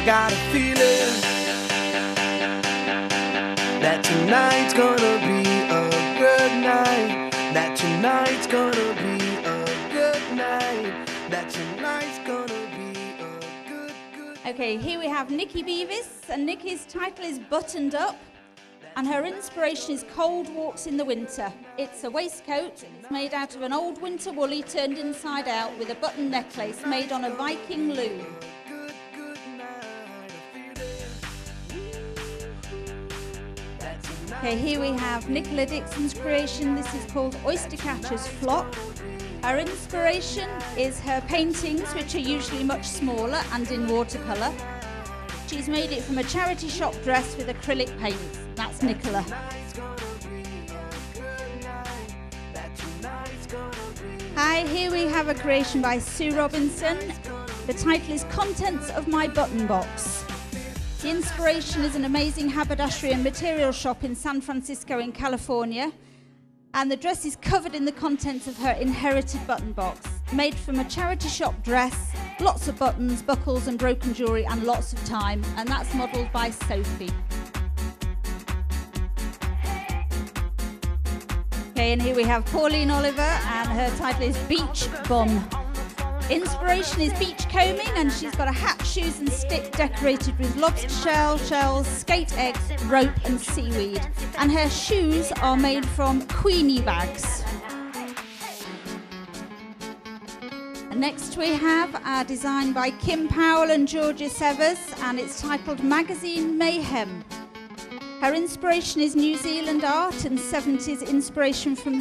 I got a feeling that tonight's gonna be a good night. That tonight's gonna be a good night. That tonight's gonna be a good. Okay, here we have Nikki Beavis, and Nikki's title is Buttoned Up, and her inspiration is Cold Walks in the Winter. It's a waistcoat. It's made out of an old winter woolly turned inside out with a button necklace made on a Viking loom. Okay, here we have Nicola Dixon's creation. This is called Oyster Catcher's Flock. Her inspiration is her paintings, which are usually much smaller and in watercolour. She's made it from a charity shop dress with acrylic paints. That's Nicola. Hi, here we have a creation by Sue Robinson. The title is Contents of My Button Box. The inspiration is an amazing haberdashery and material shop in San Francisco in California. And the dress is covered in the contents of her inherited button box, made from a charity shop dress, lots of buttons, buckles and broken jewellery and lots of time. And that's modelled by Sophie. Okay, and here we have Pauline Oliver, and her title is Beach Bum. Inspiration is beach combing, and she's got a hat, shoes and stick decorated with lobster shells, skate eggs, rope and seaweed. And her shoes are made from Queenie bags. And next we have a design by Kim Powell and Georgia Severs, and it's titled Magazine Mayhem. Her inspiration is New Zealand art and 70s inspiration from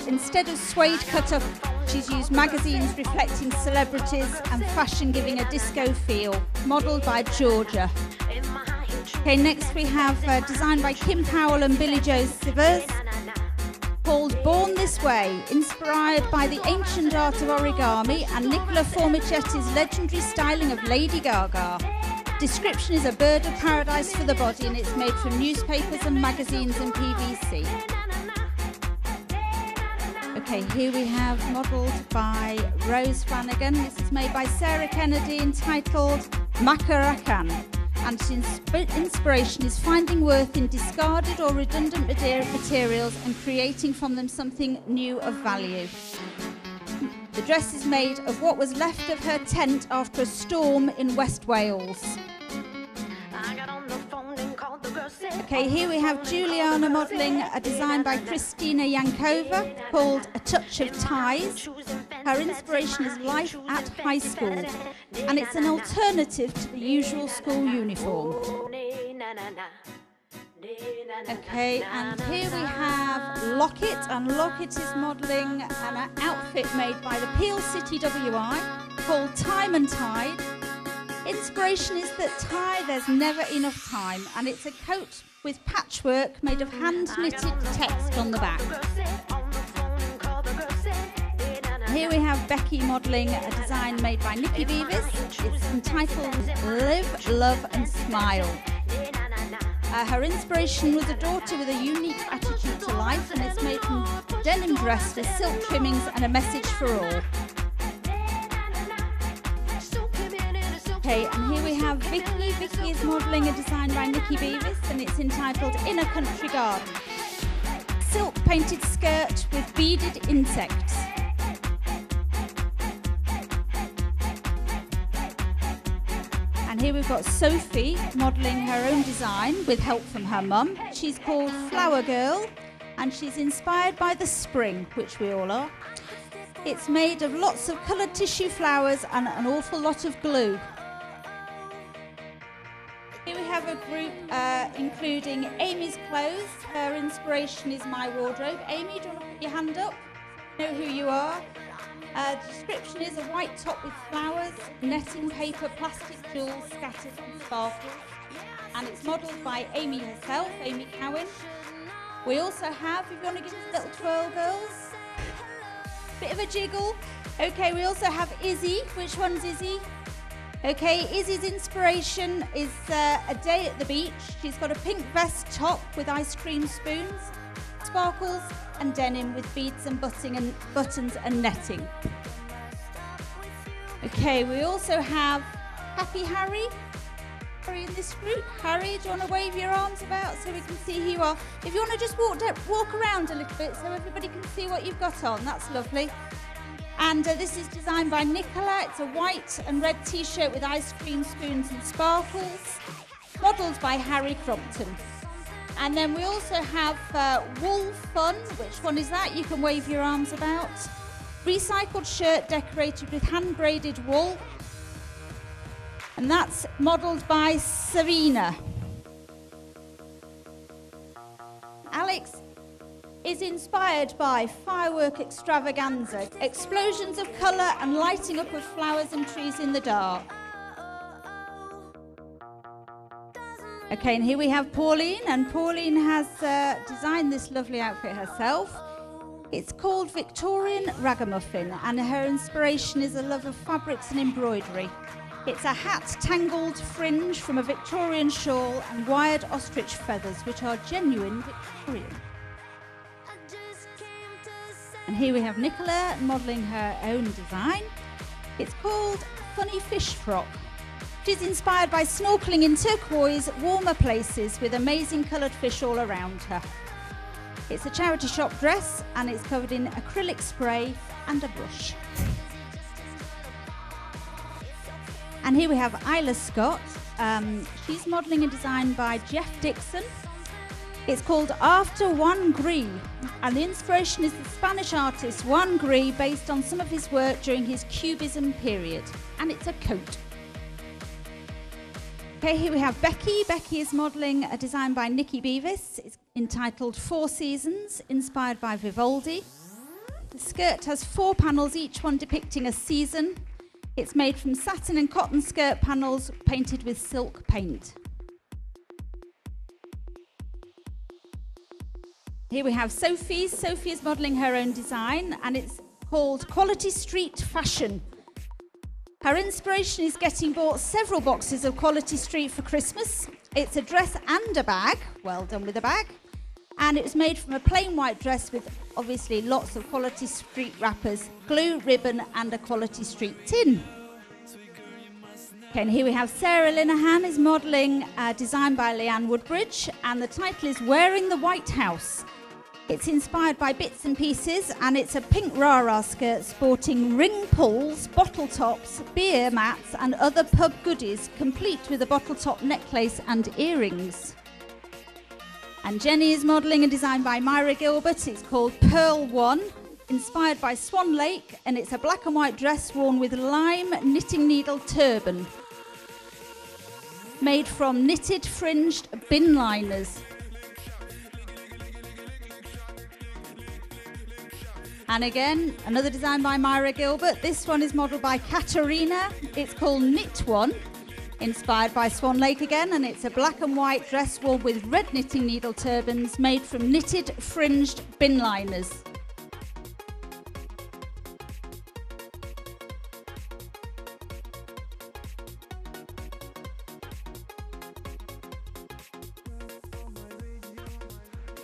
instead of suede cut-up, she's used magazines reflecting celebrities and fashion giving a disco feel, modelled by Georgia. Okay, next we have a design by Kim Powell and Billy Joe Sivers called Born This Way, inspired by the ancient art of origami and Nicola Formicetti's legendary styling of Lady Gaga. Description is a bird of paradise for the body, and it's made from newspapers and magazines and PVC. Okay, here we have modelled by Rose Flanagan. This is made by Sarah Kennedy, entitled Makarakan. And its inspiration is finding worth in discarded or redundant materials and creating from them something new of value. The dress is made of what was left of her tent after a storm in West Wales. Okay, here we have Juliana modelling a design by Christina Yankova called A Touch of Ties. Her inspiration is life at high school, and it's an alternative to the usual school uniform. Okay, and here we have Lockett, and Lockett is modelling an outfit made by the Peel City WI called Time and Tide. Inspiration is that there's never enough time, and it's a coat with patchwork made of hand-knitted text on the back. Here we have Becky modelling a design made by Nikki Beavis. It's entitled Live, Love and Smile. Her inspiration was a daughter with a unique attitude to life, and it's made from denim dress with silk trimmings and a message for all. Okay, and here we have Vicky. Vicky is modelling a design by Nikki Beavis, and it's entitled In a Country Garden. Silk painted skirt with beaded insects. And here we've got Sophie modelling her own design with help from her mum. She's called Flower Girl, and she's inspired by the spring, which we all are. It's made of lots of coloured tissue flowers and an awful lot of glue. Here we have a group including Amy's clothes. Her inspiration is My Wardrobe. Amy, do you want to put your hand up? Know who you are. Description is a white top with flowers, netting paper, plastic jewels scattered and sparkles. And it's modelled by Amy herself, Amy Cowan. We also have, if you want to give us a little twirl, girls. Bit of a jiggle. Okay, we also have Izzy. Which one's Izzy? Okay, Izzy's inspiration is a day at the beach. She's got a pink vest top with ice cream spoons, sparkles and denim with beads and buttons and netting. Okay, we also have Happy Harry. this group? Harry, do you want to wave your arms about so we can see who you are? If you want to just walk around a little bit so everybody can see what you've got on, that's lovely. And this is designed by Nicola. It's a white and red t-shirt with ice cream spoons and sparkles, modelled by Harry Crompton. And then we also have Wool Fun. Which one is that? You can wave your arms about. Recycled shirt decorated with hand-braided wool. And that's modelled by Savina. Alex is inspired by firework extravaganza, explosions of colour and lighting up of flowers and trees in the dark. Okay, and here we have Pauline, and Pauline has designed this lovely outfit herself. It's called Victorian Ragamuffin, and her inspiration is a love of fabrics and embroidery. It's a hat tangled fringe from a Victorian shawl and wired ostrich feathers, which are genuine Victorian. And here we have Nicola modelling her own design. It's called Funny Fish Frock. It is inspired by snorkelling in turquoise, warmer places with amazing coloured fish all around her. It's a charity shop dress and it's covered in acrylic spray and a brush. And here we have Isla Scott. She's modelling a design by Jeff Dixon. It's called After Juan Gris, and the inspiration is the Spanish artist Juan Gris, based on some of his work during his Cubism period. And it's a coat. Okay, here we have Becky. Becky is modelling a design by Nikki Beavis. It's entitled Four Seasons, inspired by Vivaldi. The skirt has 4 panels, each one depicting a season. It's made from satin and cotton skirt panels painted with silk paint. Here we have Sophie. Sophie is modelling her own design, and it's called Quality Street Fashion. Her inspiration is getting bought several boxes of Quality Street for Christmas. It's a dress and a bag, well done with the bag, and it was made from a plain white dress with obviously lots of Quality Street wrappers, glue, ribbon and a Quality Street tin. Okay, and here we have Sarah Linehan is modelling a design by Leanne Woodbridge, and the title is Wearing the White House. It's inspired by bits and pieces, and it's a pink rah-rah skirt sporting ring pulls, bottle tops, beer mats and other pub goodies, complete with a bottle top necklace and earrings. And Jenny is modelling a design by Myra Gilbert. It's called Pearl One, inspired by Swan Lake, and it's a black and white dress worn with lime knitting needle turban, made from knitted fringed bin liners. And again, another design by Myra Gilbert. This one is modelled by Katerina. It's called Knit One, inspired by Swan Lake again, and it's a black and white dress worn with red knitting needle turbans made from knitted fringed bin liners.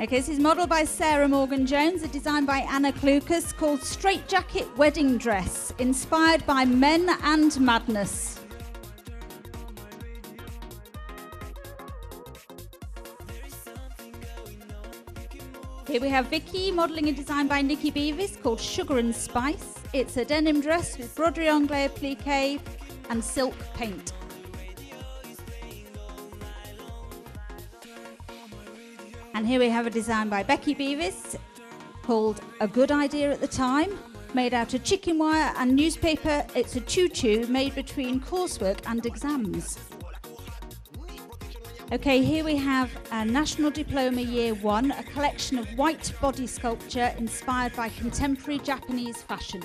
Okay, this is modelled by Sarah Morgan-Jones, a design by Anna Klukas, called Straight Jacket Wedding Dress, inspired by Men and Madness. Here we have Vicky modelling a design by Nikki Beavis called Sugar and Spice. It's a denim dress with broderie anglais appliqué and silk paint. And here we have a design by Becky Beavis called A Good Idea at the Time, made out of chicken wire and newspaper. It's a tutu made between coursework and exams. Okay, here we have a National Diploma Year 1, a collection of white body sculpture inspired by contemporary Japanese fashion.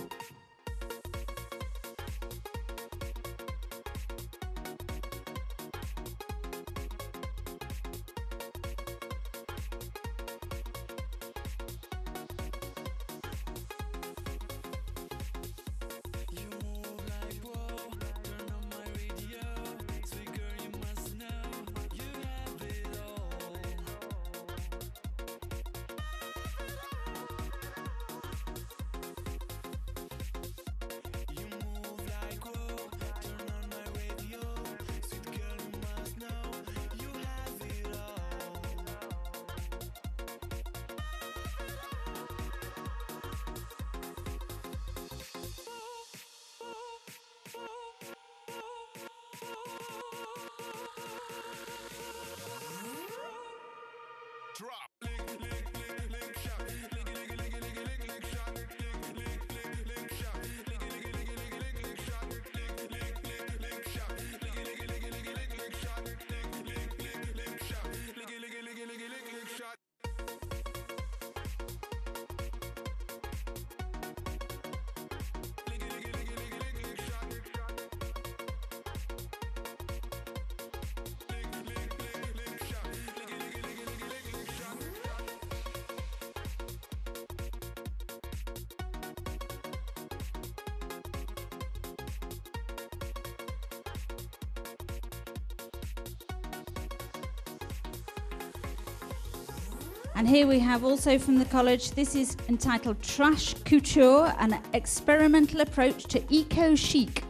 And here we have also from the college, this is entitled Trash Couture, an experimental approach to eco-chic.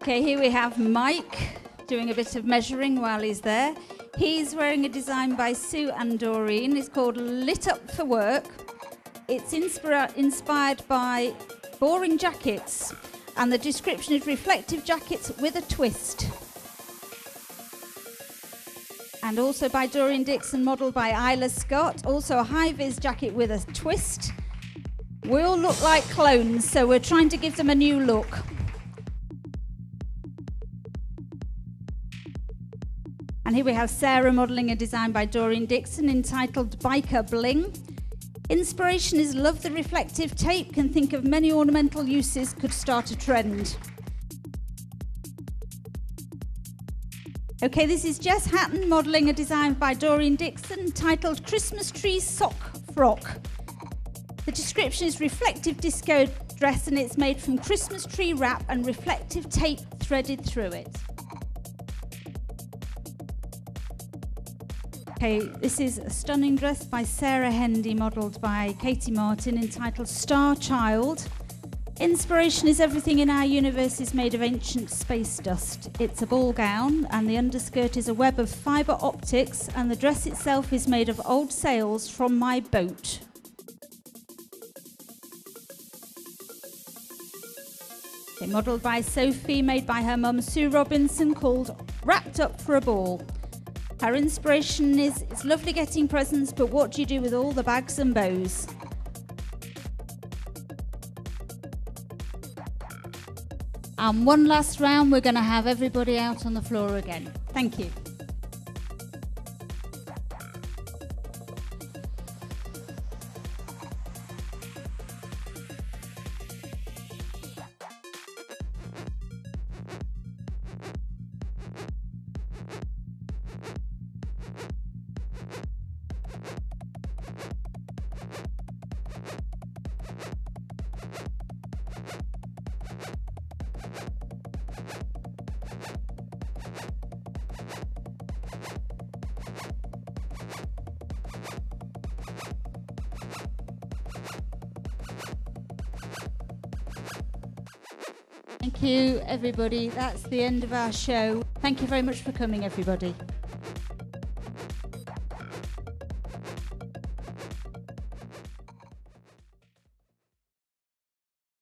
Okay, here we have Mike doing a bit of measuring while he's there. He's wearing a design by Sue and Doreen. It's called Lit Up for Work. It's inspired by boring jackets, and the description is reflective jackets with a twist. And also by Doreen Dixon, modelled by Isla Scott. Also a high-vis jacket with a twist. We all look like clones, so we're trying to give them a new look. And here we have Sarah modelling a design by Doreen Dixon entitled Biker Bling. Inspiration is love the reflective tape, can think of many ornamental uses, could start a trend. Okay, this is Jess Hatton modelling a design by Doreen Dixon entitled Christmas Tree Sock Frock. The description is reflective disco dress, and it's made from Christmas tree wrap and reflective tape threaded through it. Okay, this is a stunning dress by Sarah Hendy, modelled by Katie Martin, entitled Star Child. Inspiration is everything in our universe is made of ancient space dust. It's a ball gown, and the underskirt is a web of fibre optics, and the dress itself is made of old sails from my boat. Okay, modelled by Sophie, made by her mum Sue Robinson, called Wrapped Up for a Ball. Her inspiration is, it's lovely getting presents, but what do you do with all the bags and bows? And one last round, we're going to have everybody out on the floor again. Thank you. Thank you, everybody. That's the end of our show. Thank you very much for coming, everybody.